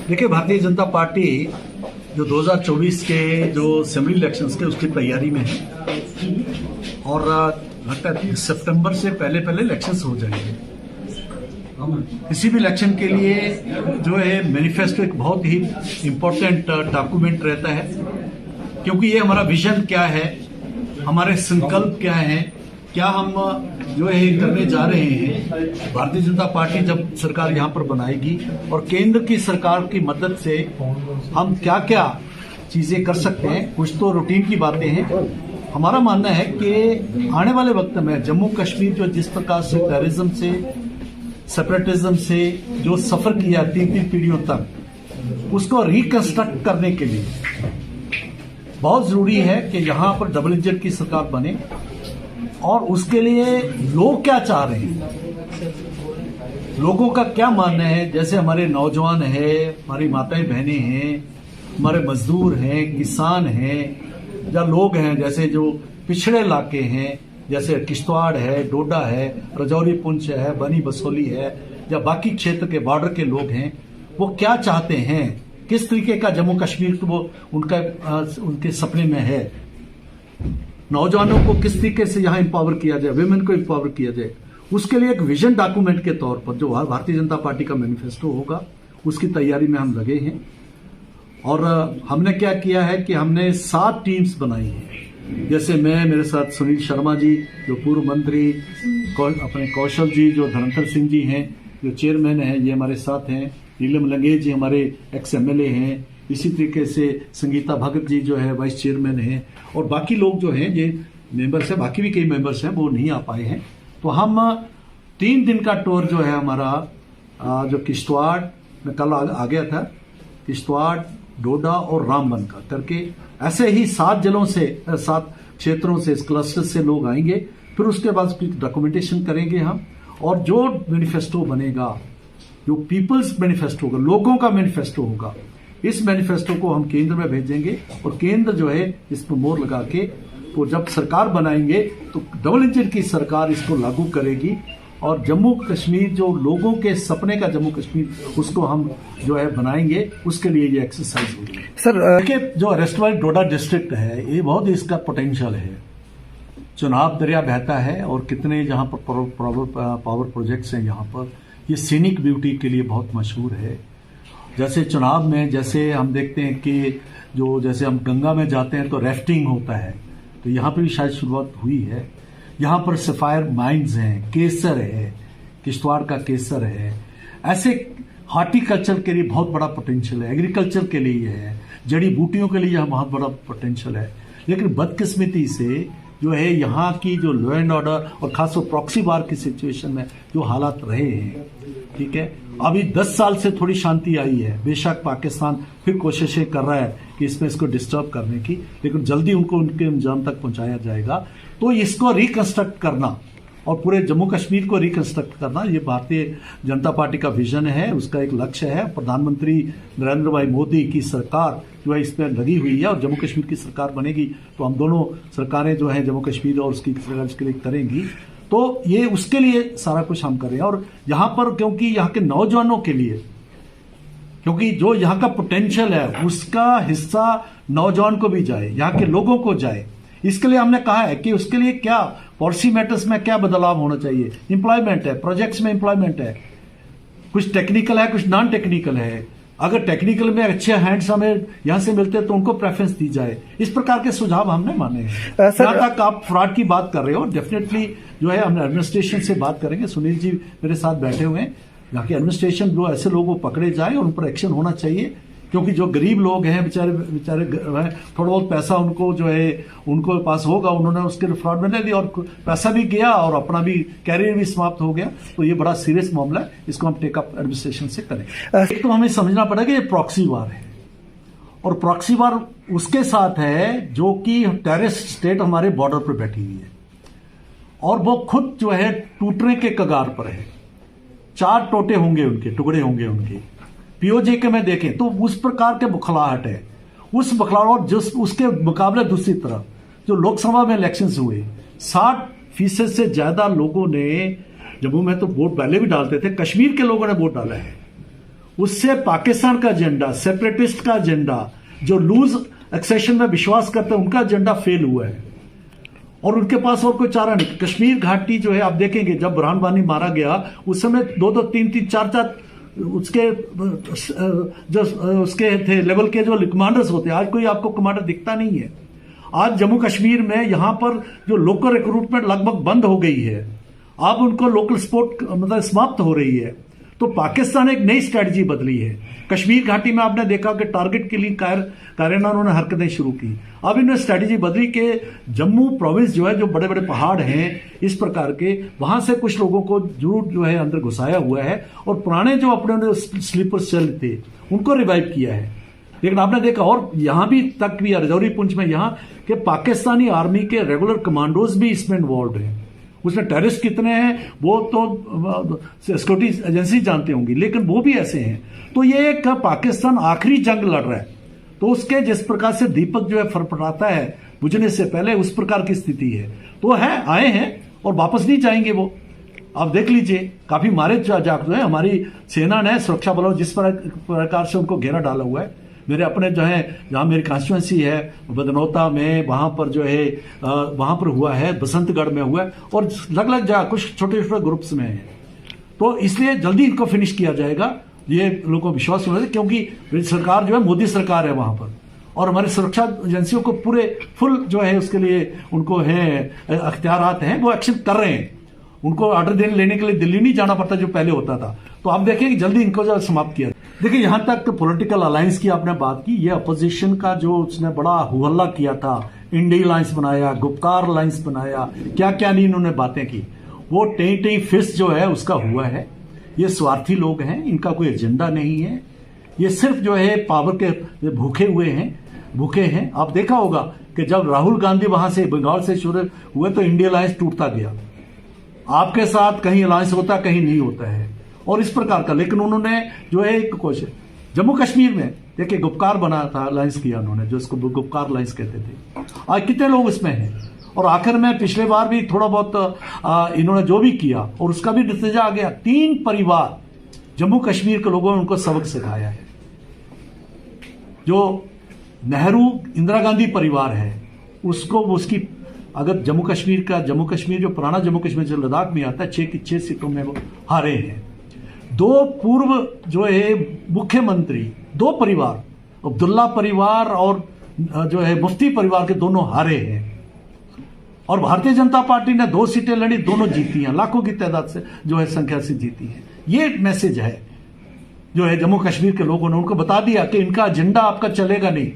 देखिए, भारतीय जनता पार्टी जो 2024 के जो असेंबली इलेक्शंस के उसकी तैयारी में है और लगता है सितंबर से पहले पहले इलेक्शंस हो जाएंगे। किसी भी इलेक्शन के लिए जो है मैनिफेस्टो एक बहुत ही इम्पोर्टेंट डॉक्यूमेंट रहता है, क्योंकि ये हमारा विजन क्या है, हमारे संकल्प क्या है, क्या हम जो है करने जा रहे हैं। भारतीय जनता पार्टी जब सरकार यहाँ पर बनाएगी और केंद्र की सरकार की मदद से हम क्या क्या चीजें कर सकते हैं, कुछ तो रूटीन की बातें हैं। हमारा मानना है कि आने वाले वक्त में जम्मू कश्मीर जो जिस प्रकार से टेररिज्म से, सेपरेटिज्म से जो सफर किया 3 पीढ़ियों तक, उसको रिकंस्ट्रक्ट करने के लिए बहुत जरूरी है कि यहाँ पर डबल इंजन की सरकार बने। और उसके लिए लोग क्या चाह रहे हैं, लोगों का क्या मानना है। जैसे हमारे नौजवान हैं, हमारी माताएं बहनें हैं, हमारे मजदूर हैं, किसान हैं, या लोग हैं जैसे जो पिछड़े इलाके हैं, जैसे किश्तवाड़ है, डोडा है, रजौरी पुंछ है, बनी बसोली है, या बाकी क्षेत्र के बॉर्डर के लोग हैं, वो क्या चाहते हैं, किस तरीके का जम्मू कश्मीर को वो उनके सपने में है। नौजवानों को किस तरीके से यहाँ एम्पावर किया जाए, विमेन को एम्पावर किया जाए, उसके लिए एक विजन डॉक्यूमेंट के तौर पर जो भारतीय जनता पार्टी का मैनिफेस्टो होगा, उसकी तैयारी में हम लगे हैं। और हमने क्या किया है कि हमने 7 टीम्स बनाई हैं। जैसे मैं, मेरे साथ सुनील शर्मा जी जो पूर्व मंत्री, अपने कौशल जी जो धर्मेंद्र सिंह जी हैं जो चेयरमैन हैं, ये हमारे साथ हैं। नीलम लंगेश जी हमारे एक्स MLA हैं। इसी तरीके से संगीता भगत जी जो है वाइस चेयरमैन हैं। और बाकी लोग जो हैं ये मेंबर्स हैं, बाकी भी कई मेंबर्स हैं, वो नहीं आ पाए हैं। तो हम 3 दिन का टूर जो है हमारा जो किश्तवाड़ में कल आ गया था, किश्तवाड़, डोडा और रामबन का करके ऐसे ही 7 जिलों से 7 क्षेत्रों से, इस क्लस्टर से लोग आएंगे। फिर उसके बाद उसकी डॉक्यूमेंटेशन करेंगे हम, और जो मैनिफेस्टो बनेगा, जो पीपल्स मैनिफेस्टो होगा, लोगों का मैनिफेस्टो होगा, इस मैनिफेस्टो को हम केंद्र में भेजेंगे। और केंद्र जो है इस पर मोहर लगा के वो जब सरकार बनाएंगे तो डबल इंजन की सरकार इसको लागू करेगी। और जम्मू कश्मीर जो लोगों के सपने का जम्मू कश्मीर, उसको हम जो है बनाएंगे। उसके लिए ये एक्सरसाइज होगी। सर देखिए, जो अरेस्ट वाली डोडा डिस्ट्रिक्ट है, ये बहुत इसका पोटेंशियल है। चुनाव दरिया बहता है और कितने जहाँ पर पावर प्रोजेक्ट्स हैं, यहाँ पर ये सीनिक ब्यूटी के लिए बहुत मशहूर है। जैसे चुनाव में जैसे हम देखते हैं कि जो जैसे हम गंगा में जाते हैं तो राफ्टिंग होता है, तो यहाँ पर भी शायद शुरुआत हुई है। यहाँ पर सफायर माइंस हैं, केसर है, किश्तवाड़ का केसर है। ऐसे हॉर्टिकल्चर के लिए बहुत बड़ा पोटेंशियल है, एग्रीकल्चर के लिए है, जड़ी बूटियों के लिए यहाँ बहुत बड़ा पोटेंशियल है। लेकिन बदकिस्मती से जो है यहाँ की जो लॉ एंड ऑर्डर और खासकर प्रॉक्सी वार की सिचुएशन में जो हालात रहे हैं, ठीक है, अभी 10 साल से थोड़ी शांति आई है। बेशक पाकिस्तान फिर कोशिशें कर रहा है कि इसमें इसको डिस्टर्ब करने की, लेकिन जल्दी उनको उनके अंजाम तक पहुंचाया जाएगा। तो इसको रिकंस्ट्रक्ट करना और पूरे जम्मू कश्मीर को रिकंस्ट्रक्ट करना, ये भारतीय जनता पार्टी का विजन है, उसका एक लक्ष्य है। प्रधानमंत्री नरेंद्र भाई मोदी की सरकार जो है इसमें लगी हुई है, और जम्मू कश्मीर की सरकार बनेगी तो हम दोनों सरकारें जो है जम्मू कश्मीर और उसकी सरकार के लिए करेंगी। तो ये उसके लिए सारा कुछ हम करें। और यहाँ पर क्योंकि यहाँ के नौजवानों के लिए, क्योंकि जो यहाँ का पोटेंशियल है उसका हिस्सा नौजवान को भी जाए, यहाँ के लोगों को जाए, इसके लिए हमने कहा है कि उसके लिए क्या पॉलिसी मैटर्स में क्या बदलाव होना चाहिए। एम्प्लॉयमेंट है, प्रोजेक्ट्स में एम्प्लॉयमेंट है, कुछ टेक्निकल है, कुछ नॉन टेक्निकल है। अगर टेक्निकल में अच्छे हैंड्स हमें यहाँ से मिलते हैं तो उनको प्रेफरेंस दी जाए। इस प्रकार के सुझाव हमने माने हैं। जहाँ तक आप फ्रॉड की बात कर रहे हो, डेफिनेटली जो है हम एडमिनिस्ट्रेशन से बात करेंगे। सुनील जी मेरे साथ बैठे हुए हैं, यहाँ के एडमिनिस्ट्रेशन जो ऐसे लोगों को पकड़े जाए और उन पर एक्शन होना चाहिए। क्योंकि जो गरीब लोग हैं बेचारे थोड़ा बहुत पैसा उनको जो है उनको पास होगा, उन्होंने उसके फ्रॉड में ले लिया और पैसा भी गया और अपना भी कैरियर भी समाप्त हो गया। तो ये बड़ा सीरियस मामला है, इसको हम टेकअप एडमिनिस्ट्रेशन से करें। एक तो हमें समझना पड़ेगा ये प्रॉक्सी वार है, और प्रॉक्सी वार उसके साथ है जो कि टेररिस्ट स्टेट हमारे बॉर्डर पर बैठी हुई है और वो खुद जो है टूटने के कगार पर है। 4 टोटे होंगे उनके, टुकड़े होंगे उनके। पीओजे के में देखें तो उस प्रकार के बुखलाहट है, उस बुखलाहट। और जिस उसके मुकाबले दूसरी तरफ जो लोकसभा में इलेक्शंस हुए, 60% से ज्यादा लोगों ने, जम्मू में तो वोट पहले भी डालते थे, कश्मीर के लोगों ने वोट डाला है। उससे पाकिस्तान का एजेंडा, सेपरेटिस्ट का एजेंडा, जो लूज एक्सेशन में विश्वास करते हैं, उनका एजेंडा फेल हुआ है और उनके पास और कोई चारा नहीं। कश्मीर घाटी जो है, आप देखेंगे जब बुरहान वानी मारा गया उस समय 2-2, 3-3, 4-4 उसके जो उसके थे लेवल के जो कमांडर्स होते हैं, आज कोई आपको कमांडर दिखता नहीं है। आज जम्मू कश्मीर में यहां पर जो लोकल रिक्रूटमेंट लगभग बंद हो गई है, अब उनको लोकल सपोर्ट मतलब समाप्त हो रही है। तो पाकिस्तान ने एक नई स्ट्रेटजी बदली है। कश्मीर घाटी में आपने देखा कि टारगेट के लिए कायराना उन्होंने हरकतें शुरू की। अब इन्होंने स्ट्रेटजी बदली कि जम्मू प्रोविंस जो है, जो बड़े बड़े पहाड़ हैं इस प्रकार के, वहां से कुछ लोगों को जरूर जो है अंदर घुसाया हुआ है और पुराने जो अपने स्लीपर सेल थे उनको रिवाइव किया है। लेकिन आपने देखा और यहां भी तक भी राजौरी पुंछ में यहां के पाकिस्तानी आर्मी के रेगुलर कमांडोज भी इसमें इन्वॉल्व हैं। उसमें टेररिस्ट कितने हैं वो तो सिक्योरिटी एजेंसी जानते होंगी, लेकिन वो भी ऐसे हैं। तो ये एक पाकिस्तान आखिरी जंग लड़ रहा है, तो उसके जिस प्रकार से दीपक जो है फरफराता है बुझने से पहले, उस प्रकार की स्थिति है। तो है आए हैं और वापस नहीं जाएंगे वो। आप देख लीजिए काफी मारे जाते हैं हमारी सेना ने, सुरक्षा बलों जिस प्रकार से उनको घेरा डाला हुआ है। मेरे अपने जो है जहाँ मेरी कॉन्स्टिट्यूंसी है बदनौता में, वहां पर जो है वहां पर हुआ है, बसंतगढ़ में हुआ है और अलग अलग जगह कुछ छोटे छोटे ग्रुप्स में है। तो इसलिए जल्दी इनको फिनिश किया जाएगा, ये लोगों को विश्वास होना चाहिए, क्योंकि सरकार जो है मोदी सरकार है वहां पर और हमारे सुरक्षा एजेंसियों को पूरे फुल जो है उसके लिए उनको है अख्तियारात हैं, वो एक्शन कर रहे हैं। उनको ऑर्डर लेने के लिए दिल्ली नहीं जाना पड़ता जो पहले होता था। तो आप देखिए कि जल्दी इनको जो समाप्त किया। देखिए यहां तक पॉलिटिकल अलायंस की आपने बात की, ये अपोजिशन का जो उसने बड़ा हुहल्ला किया था, इंडी अलायंस बनाया, गुप्कार अलायंस बनाया, क्या क्या नहीं इन्होंने बातें की, वो टेई फिस्ट जो है उसका हुआ है। ये स्वार्थी लोग हैं, इनका कोई एजेंडा नहीं है, ये सिर्फ जो है पावर के भूखे हैं। आप देखा होगा कि जब राहुल गांधी वहां से बंगाल से शुरू हुए तो इंडिया अलायंस टूटता गया। आपके साथ कहीं अलायंस होता कहीं नहीं होता है और इस प्रकार का। लेकिन उन्होंने जो है एक कोशिश जम्मू कश्मीर में देखिए गुप्कार बना था, अलायंस किया उन्होंने, जो इसको गुप्कार अलायंस कहते थे। आज कितने लोग इसमें हैं और आखिर में पिछले बार भी थोड़ा बहुत इन्होंने जो भी किया और उसका भी नतीजा आ गया। 3 परिवार जम्मू कश्मीर के लोगों ने उनको सबक सिखाया है। जो नेहरू इंदिरा गांधी परिवार है उसको उसकी अगर जम्मू कश्मीर जो पुराना जम्मू कश्मीर जो लद्दाख में आता है 6 की 6 सीटों में वो हारे हैं। 2 पूर्व जो है मुख्यमंत्री, 2 परिवार, अब्दुल्ला परिवार और जो है मुफ्ती परिवार के दोनों हारे हैं और भारतीय जनता पार्टी ने 2 सीटें लड़ी, दोनों जीती हैं, लाखों की तादाद से जो है संख्या से जीती है। ये मैसेज है जो है जम्मू कश्मीर के लोगों ने उनको बता दिया कि इनका एजेंडा आपका चलेगा नहीं।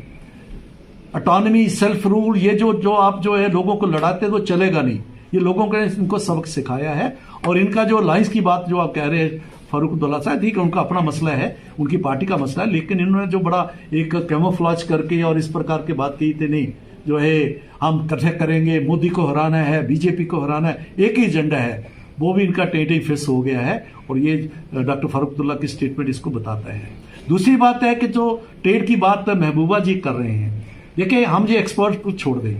ऑटोनॉमी, सेल्फ रूल, ये जो आप जो है लोगों को लड़ाते तो चलेगा नहीं। ये लोगों ने इनको सबक सिखाया है और इनका जो लाइंस की बात जो आप कह रहे हैं फारूक अब्दुल्ला साहब, ठीक है, उनका अपना मसला है, उनकी पार्टी का मसला है, लेकिन इन्होंने जो बड़ा एक कैमोफ्लेज करके और इस प्रकार की बात की थी, नहीं जो है हम इकट्ठे करेंगे, मोदी को हराना है, बीजेपी को हराना है, एक ही एजेंडा है, वो भी इनका टेंटे फेस हो गया है और ये डॉक्टर फारूक अब्दुल्ला की स्टेटमेंट इसको बताता है। दूसरी बात है कि जो ट्रेड की बात महबूबा जी कर रहे हैं, देखिए हम ये एक्सपर्ट को छोड़ दें,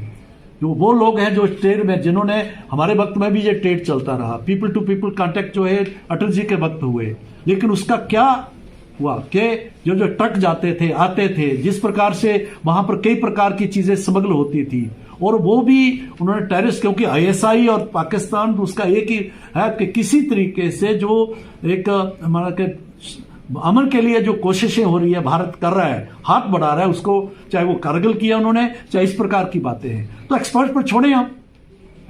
जो वो लोग हैं जो ट्रेड में, जिन्होंने हमारे वक्त में भी ये ट्रेड चलता रहा, पीपल टू पीपल कांटेक्ट जो है अटल जी के वक्त हुए, लेकिन उसका क्या हुआ कि जो ट्रक जाते थे आते थे, जिस प्रकार से वहां पर कई प्रकार की चीजें स्मगल होती थी और वो भी उन्होंने टेररिस्ट, क्योंकि आईएसआई और पाकिस्तान उसका एक ही है कि किसी तरीके से जो एक हमारा के अमन के लिए जो कोशिशें हो रही है, भारत कर रहा है, हाथ बढ़ा रहा है उसको, चाहे वो कारगिल किया उन्होंने, चाहे इस प्रकार की बातें हैं। तो एक्सपर्ट पर छोड़े, हम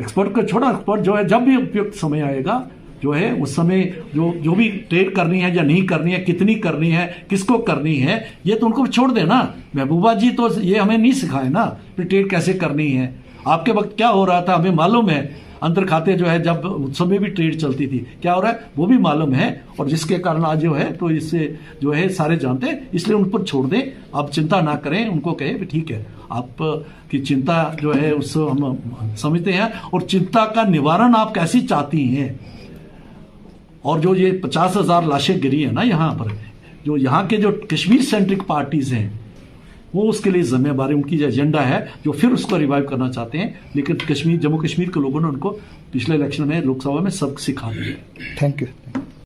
एक्सपर्ट को छोड़ा, एक्सपर्ट जो है जब भी उपयुक्त समय आएगा जो है उस समय जो भी ट्रेड करनी है या नहीं करनी है, कितनी करनी है, किसको करनी है, ये तो उनको छोड़ देना। महबूबा जी तो ये हमें नहीं सिखाए ना कि ट्रेड कैसे करनी है। आपके वक्त क्या हो रहा था हमें मालूम है, अंतर खाते जो है जब उस समय भी ट्रेड चलती थी, क्या हो रहा है वो भी मालूम है और जिसके कारण आज जो है तो इससे जो है सारे जानते हैं, इसलिए उन पर छोड़ दें। आप चिंता ना करें, उनको कहें ठीक है आपकी चिंता जो है उससे हम समझते हैं और चिंता का निवारण आप कैसी चाहती हैं। और जो ये 50,000 लाशें गिरी है ना यहाँ पर, जो यहाँ के जो कश्मीर सेंट्रिक पार्टीज हैं वो उसके लिए जिम्मेदारी, उनकी जो एजेंडा है जो फिर उसको रिवाइव करना चाहते हैं, लेकिन जम्मू कश्मीर के लोगों ने उनको पिछले इलेक्शन में लोकसभा में सबक सिखा दिया। Thank you.